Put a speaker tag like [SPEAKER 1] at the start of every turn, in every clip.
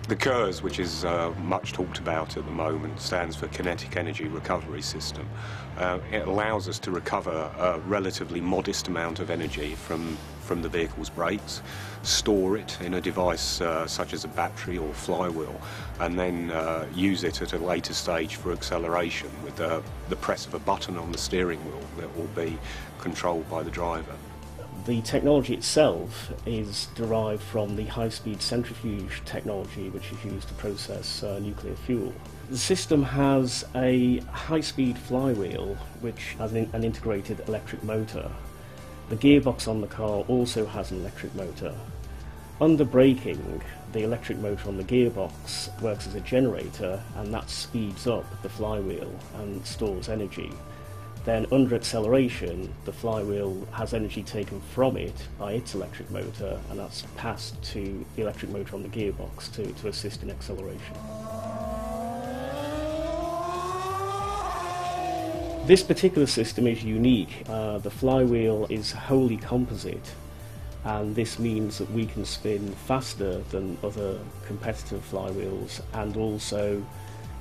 [SPEAKER 1] The KERS, which is much talked about at the moment, stands for Kinetic Energy Recovery System. It allows us to recover a relatively modest amount of energy from the vehicle's brakes, store it in a device such as a battery or flywheel, and then use it at a later stage for acceleration with the press of a button on the steering wheel that will be controlled by the driver.
[SPEAKER 2] The technology itself is derived from the high-speed centrifuge technology which is used to process nuclear fuel. The system has a high-speed flywheel which has an integrated electric motor. The gearbox on the car also has an electric motor. Under braking, the electric motor on the gearbox works as a generator, and that speeds up the flywheel and stores energy. Then under acceleration, the flywheel has energy taken from it by its electric motor, and that's passed to the electric motor on the gearbox to assist in acceleration. This particular system is unique. The flywheel is wholly composite, and this means that we can spin faster than other competitive flywheels, and also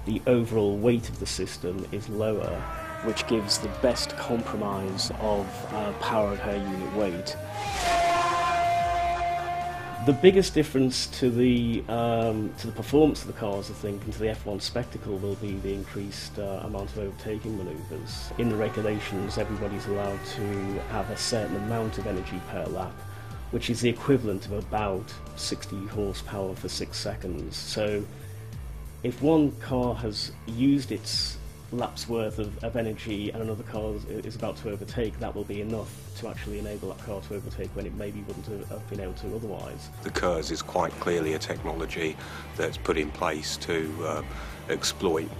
[SPEAKER 2] the overall weight of the system is lower, which gives the best compromise of power per unit weight. The biggest difference to the performance of the cars, I think, and to the F1 spectacle will be the increased amount of overtaking manoeuvres. In the regulations, everybody's allowed to have a certain amount of energy per lap, which is the equivalent of about 60 horsepower for 6 seconds. So if one car has used its lap's worth of energy and another car is about to overtake, that will be enough to actually enable that car to overtake when it maybe wouldn't have been able to otherwise.
[SPEAKER 1] The KERS is quite clearly a technology that's put in place to exploit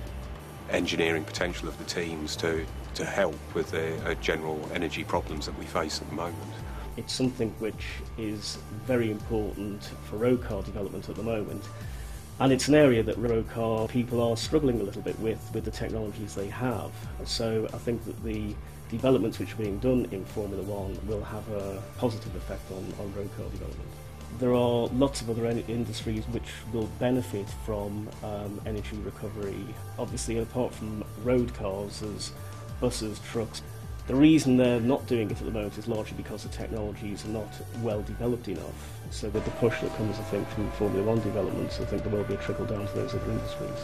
[SPEAKER 1] engineering potential of the teams to help with the general energy problems that we face at the moment.
[SPEAKER 2] It's something which is very important for road car development at the moment. And it's an area that road car people are struggling a little bit with the technologies they have. So I think that the developments which are being done in Formula One will have a positive effect on road car development. There are lots of other industries which will benefit from energy recovery. Obviously, apart from road cars, there's buses, trucks. The reason they're not doing it at the moment is largely because the technologies are not well developed enough. So with the push that comes, I think, from Formula One developments, I think there will be a trickle down to those other industries.